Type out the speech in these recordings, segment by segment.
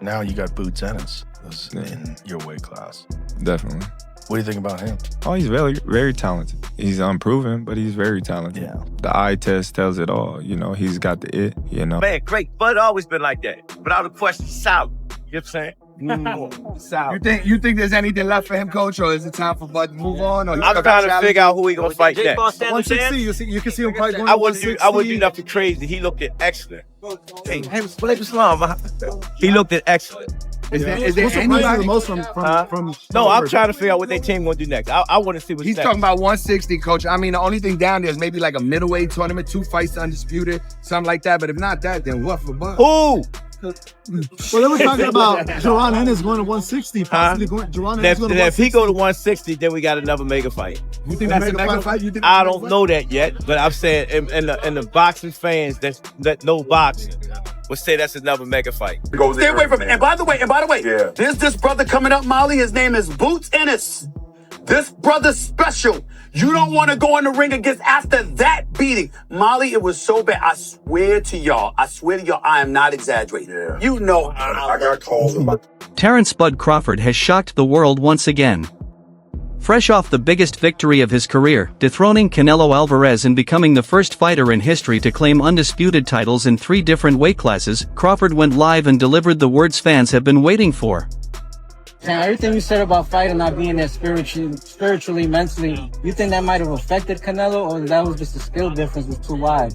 Now you got Boots Ennis in your weight class. Definitely. What do you think about him? Oh, he's very, very talented. He's unproven, but he's very talented. Yeah. The eye test tells it all. You know, he's got the it, you know. Man, great. Bud always been like that. Without a question, solid. You know what I'm saying? Solid. You think there's anything left for him, coach, or is it time for Bud to move on? Or I'm trying to figure out who he gonna fight next. 160, you can see him fight going I wouldn't do nothing crazy. He looked excellent. Hey, he looked excellent. Is there What's surprised you the most from No, I'm trying to figure out what their team gonna do next. I want to see what's He's next. talking about 160, coach. I mean, the only thing down there is maybe like a middleweight tournament, 2 fights undisputed, something like that. But if not that, then what for Bud? Who? Well, they were talking about Jaron Ennis going to 160. Possibly going Jaron Ennis going to 160. If he go to 160, then we got another mega fight. You think that's a mega fight? I don't know that yet, but I'm saying in the boxing fans that know boxing would say that's another mega fight. Stay away from it. And by the way, there's this brother coming up, Molly. His name is Boots Ennis. This brother's special. You don't want to go in the ring against after that beating. Molly, it was so bad. I swear to y'all, I am not exaggerating. Yeah. You know how I got calls about. Terence Bud Crawford has shocked the world once again. Fresh off the biggest victory of his career, dethroning Canelo Alvarez and becoming the first fighter in history to claim undisputed titles in 3 different weight classes, Crawford went live and delivered the words fans have been waiting for. Now, everything you said about fighting not being there spiritually, mentally, you think that might have affected Canelo, or that was just a skill difference was too wide?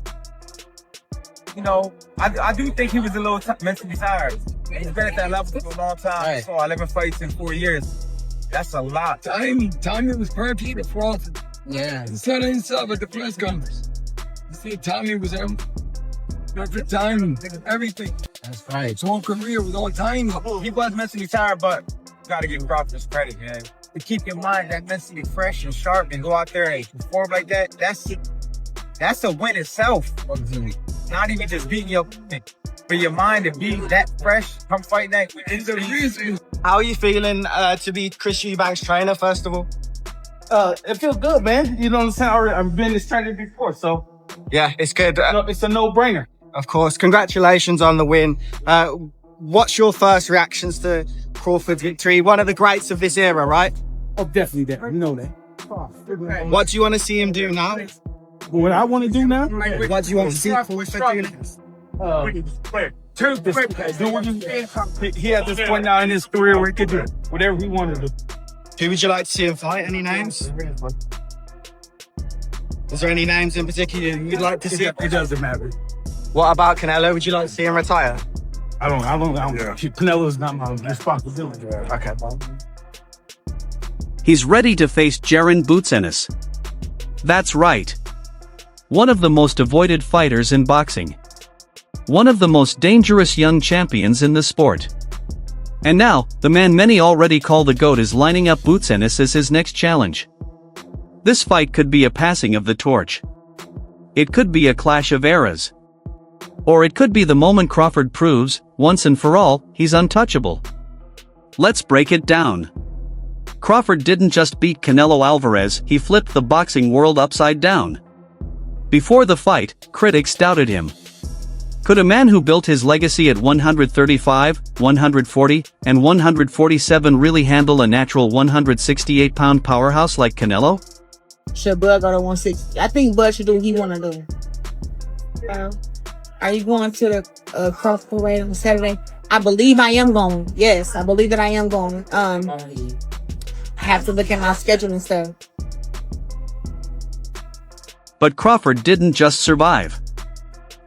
You know, I do think he was a little mentally tired. He's been at that level for a long time. Right. So 11 fights in 4 years. That's a lot. Timing was perfect for Crawford. Yeah. He said it himself at the press conference. You see, timing was perfect timing, everything. That's right. His whole career was on timing. He was mentally tired, but you gotta give Crawford his credit, man. To keep your mind that mentally fresh and sharp and go out there and perform like that, that's a win itself. Not even just beating your opponent, but your mind to be that fresh, come fight that. It's a reason. How are you feeling to be Chris Eubank's trainer, first of all? It feels good, man. You know what I'm saying? I've been this trainer before, so Yeah, it's good. it's a no-brainer. Of course. Congratulations on the win. What's your first reactions to Crawford's victory? One of the greats of this era, right? Oh, definitely. You know that. What do you want to see him do now? What I want to do now? What do you want to see Crawford do next? He at this point now in his career where he could do whatever he wanted to do. Who would you like to see him fight? Any names? Is there any names in particular you'd like to see? It doesn't matter. What about Canelo? Would you like to see him retire? I don't. Canelo's not my responsibility. Okay. He's ready to face Jaron Boots Ennis. That's right. One of the most avoided fighters in boxing. One of the most dangerous young champions in the sport. And now, the man many already call the GOAT is lining up Boots Ennis as his next challenge. This fight could be a passing of the torch. It could be a clash of eras. Or it could be the moment Crawford proves, once and for all, he's untouchable. Let's break it down. Crawford didn't just beat Canelo Alvarez, he flipped the boxing world upside down. Before the fight, critics doubted him. Could a man who built his legacy at 135, 140, and 147 really handle a natural 168-pound powerhouse like Canelo? Should Bud go to 160? I think Bud should do what he want to do. Are you going to the cross parade on Saturday? I believe I am going. Yes, I believe that I am going. I have to look at my schedule and stuff. But Crawford didn't just survive.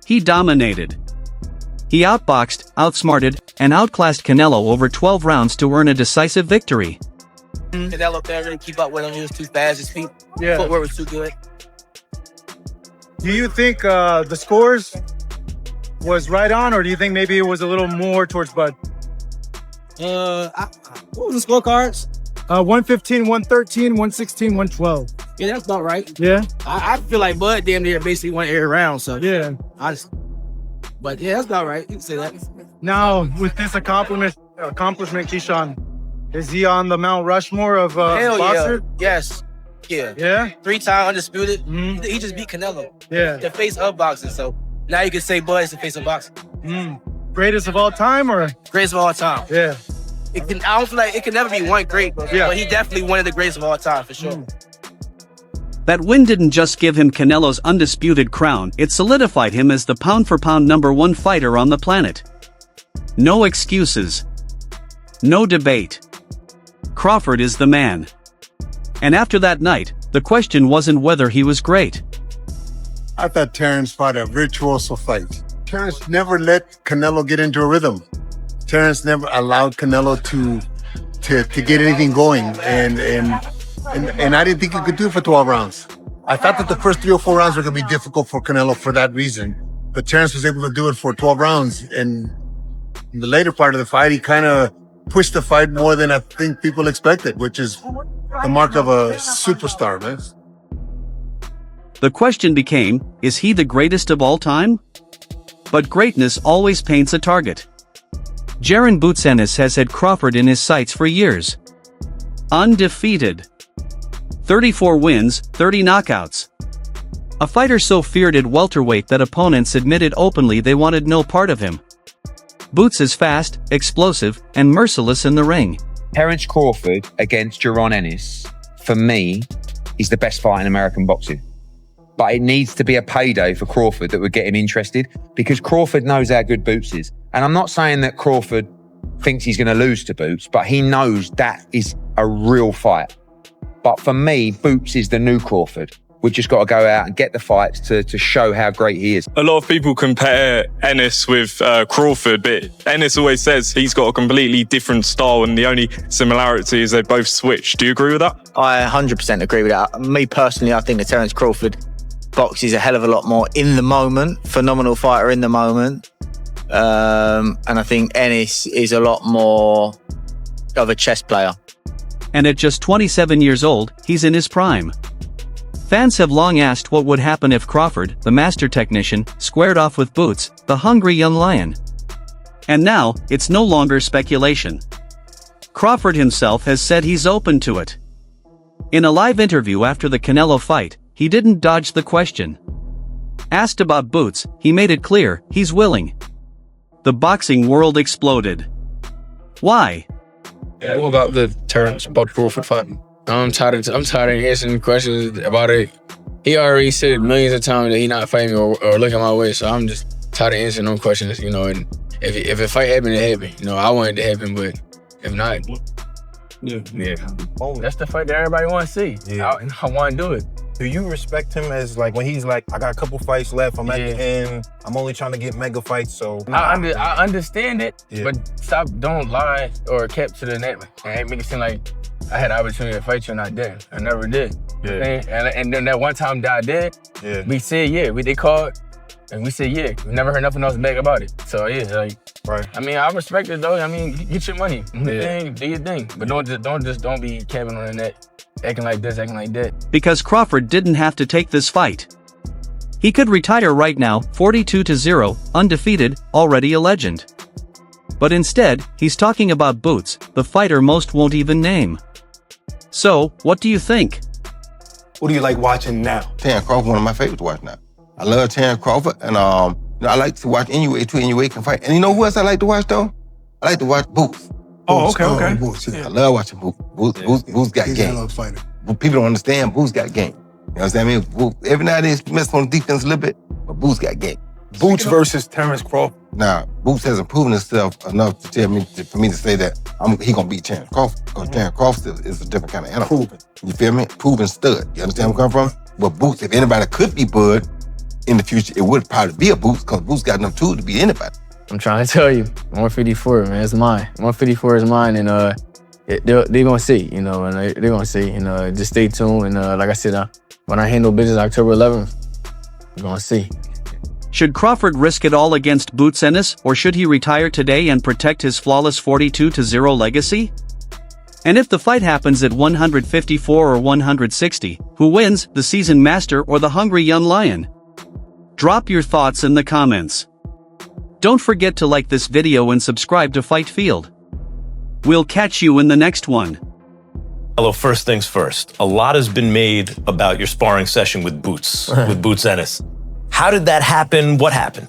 He dominated. He outboxed, outsmarted, and outclassed Canelo over 12 rounds to earn a decisive victory. Canelo can't really keep up with him. He was too fast. His footwork was too good. Do you think the scores was right on, or do you think maybe it was a little more towards Bud? What was the scorecards? 115, 113, 116, 112. Yeah, that's about right. Yeah? I feel like Bud damn near basically won every round, so. Yeah. But yeah, that's about right. You can say that. Now, with this accomplishment, Keyshawn, is he on the Mount Rushmore of Hell boxer? yeah. Yes. Yeah. Yeah? 3-time undisputed. Mm-hmm. He just beat Canelo. Yeah. The face of boxing, so now you can say Bud is the face of boxing. greatest of all time, or Greatest of all time. yeah? I don't feel like it can never be one great, but he definitely one of the greatest of all time for sure. That win didn't just give him Canelo's undisputed crown, it solidified him as the pound-for-pound #1 fighter on the planet. No excuses. No debate. Crawford is the man. And after that night, the question wasn't whether he was great. I thought Terence fought a virtuoso fight. Terence never let Canelo get into a rhythm. Terence never allowed Canelo to get anything going, and I didn't think he could do it for 12 rounds. I thought that the first 3 or 4 rounds were going to be difficult for Canelo for that reason, but Terence was able to do it for 12 rounds, and in the later part of the fight, he kind of pushed the fight more than I think people expected, which is the mark of a superstar, man. The question became, is he the greatest of all time? But greatness always paints a target. Jaron "Boots" Ennis has had Crawford in his sights for years. Undefeated. 34 wins, 30 knockouts. A fighter so feared at welterweight that opponents admitted openly they wanted no part of him. Boots is fast, explosive, and merciless in the ring. Terence Crawford against Jaron Ennis, for me, is the best fight in American boxing. But it needs to be a payday for Crawford that would get him interested, because Crawford knows how good Boots is. And I'm not saying that Crawford thinks he's going to lose to Boots, but he knows that is a real fight. But for me, Boots is the new Crawford. We've just got to go out and get the fights to show how great he is. A lot of people compare Ennis with Crawford, but Ennis always says he's got a completely different style, and the only similarity is they both switch. Do you agree with that? I 100% agree with that. Me personally, I think that Terence Crawford boxes a hell of a lot more in the moment, phenomenal fighter in the moment. And I think Ennis is a lot more of a chess player. And at just 27 years old, he's in his prime. Fans have long asked what would happen if Crawford, the master technician, squared off with Boots, the hungry young lion. And now, it's no longer speculation. Crawford himself has said he's open to it. In a live interview after the Canelo fight, he didn't dodge the question. Asked about Boots, he made it clear he's willing. The boxing world exploded. Why? What about the Terence Crawford fight? I'm tired of answering questions about it. He already said millions of times that he not fighting me or looking my way, so I'm just tired of answering them questions, you know. And if a fight happened, it happened. You know, I want it to happen, but if not, yeah. That's the fight that everybody want to see. Yeah. I want to do it. Do you respect him as, like, when he's like, I got a couple fights left, I'm at the end, I'm only trying to get mega fights, so... I understand it, but don't lie or cap to the net and make it seem like I had the opportunity to fight you and I did. I never did. Yeah. And then that one time that I did, we said, they called, and we said, we never heard nothing else back about it. So, right. I mean, I respect it, though. I mean, get your money. Do your thing. But don't be capping on the net. Acting like this, acting like that. Because Crawford didn't have to take this fight. He could retire right now, 42-0, undefeated, already a legend. But instead, he's talking about Boots, the fighter most won't even name. So, what do you think? What do you like watching now? Terence Crawford, one of my favorites to watch now. I love Terence Crawford, and I like to watch NUA too. NUA can fight. And you know who else I like to watch, though? I like to watch Boots. Oh, okay. Boots, I love watching Boots. Boots got game. People don't understand Boots got game. You know what I mean? Every now and then he messes on the defense a little bit, but Boots got game. Boots versus Terence Crawford. Now, Boots hasn't proven himself enough to tell me for me to say that he gonna beat Terence Crawford, because Terence Crawford is a different kind of animal. Proven. You feel me? Proven stud. You understand where I'm coming from? But Boots, if anybody could be Bud in the future, it would probably be a Boots, because Boots got enough tools to beat anybody. I'm trying to tell you, 154, man, it's mine. 154 is mine, and they're gonna see, you know, and they're gonna see, you know, just stay tuned, and like I said, when I handle business October 11th, we're gonna see. Should Crawford risk it all against Boots Ennis, or should he retire today and protect his flawless 42-0 legacy? And if the fight happens at 154 or 160, who wins, the seasoned master or the hungry young lion? Drop your thoughts in the comments. Don't forget to like this video and subscribe to Fight Field. We'll catch you in the next one. Hello, first things first. A lot has been made about your sparring session with Boots, with Boots Ennis. How did that happen? What happened?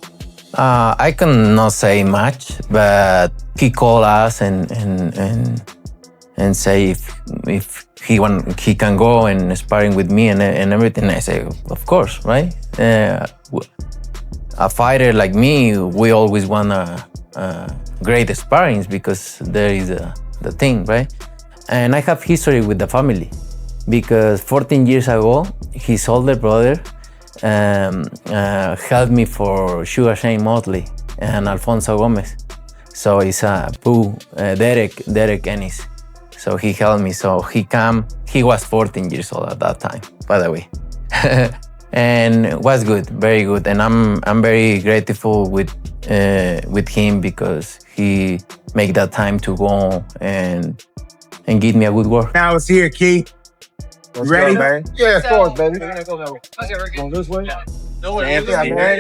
I cannot say much, but he called us and say if he can go and sparring with me and everything. I say, of course, right? A fighter like me, we always want great sparrings because there is the thing, right? And I have history with the family because 14 years ago, his older brother helped me for Sugar Shane Motley and Alfonso Gomez. So it's Derek Ennis. So he helped me. So he was 14 years old at that time, by the way. And it was good, very good. And I'm very grateful with him because he made that time to go and give me a good work. Now it's here, Key. You ready? Man? Yeah, of course, baby. Going this way? Man.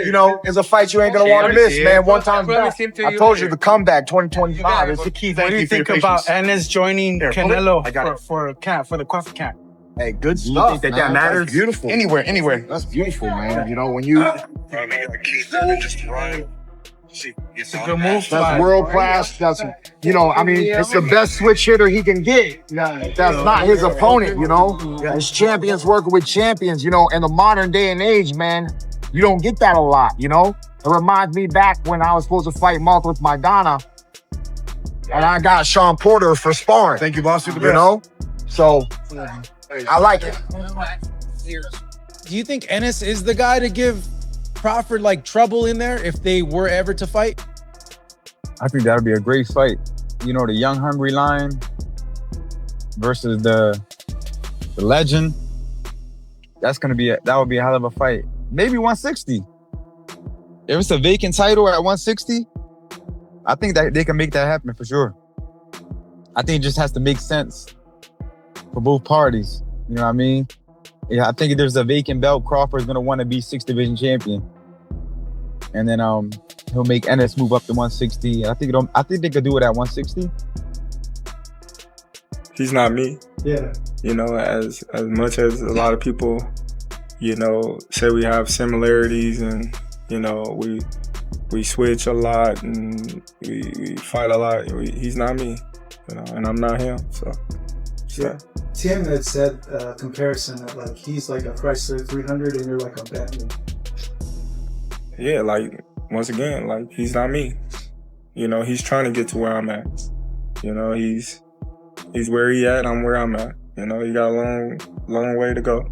You know, it's a fight you ain't gonna want to miss, man. One time back. I told you the comeback 2025 is the key. What do you think about Ennis joining Canelo for the Crawford camp? Hey, good stuff. You think that matters? That's beautiful. Anywhere. That's beautiful, man. You know, when you. It's a good move. That's world class. That's, you know, I mean, it's the best switch hitter he can get. That's not his opponent, you know. It's champions working with champions, you know. In the modern day and age, man, you don't get that a lot, you know. It reminds me back when I was supposed to fight Martha with Maidana, and I got Sean Porter for sparring. Thank you, boss. You're the You best. know, so I like it. Do you think Ennis is the guy to give Crawford like trouble in there if they were ever to fight? I think that'd be a great fight. You know, the young hungry lion versus the legend. That would be a hell of a fight. Maybe 160. If it's a vacant title at 160, I think that they can make that happen for sure. I think it just has to make sense for both parties. You know what I mean? Yeah, I think if there's a vacant belt, Crawford's gonna want to be 6th division champion, and then he'll make Ennis move up to 160. I think they could do it at 160. He's not me. Yeah. You know, as much as a lot of people, you know, say we have similarities and you know we switch a lot and we fight a lot. He's not me, you know, and I'm not him. So yeah. Tim had said comparison that like he's like a Chrysler 300 and you're like a Bentley. Yeah, like once again, like he's not me. You know, he's trying to get to where I'm at. You know, he's where he at, I'm where I'm at. You know, he got a long way to go.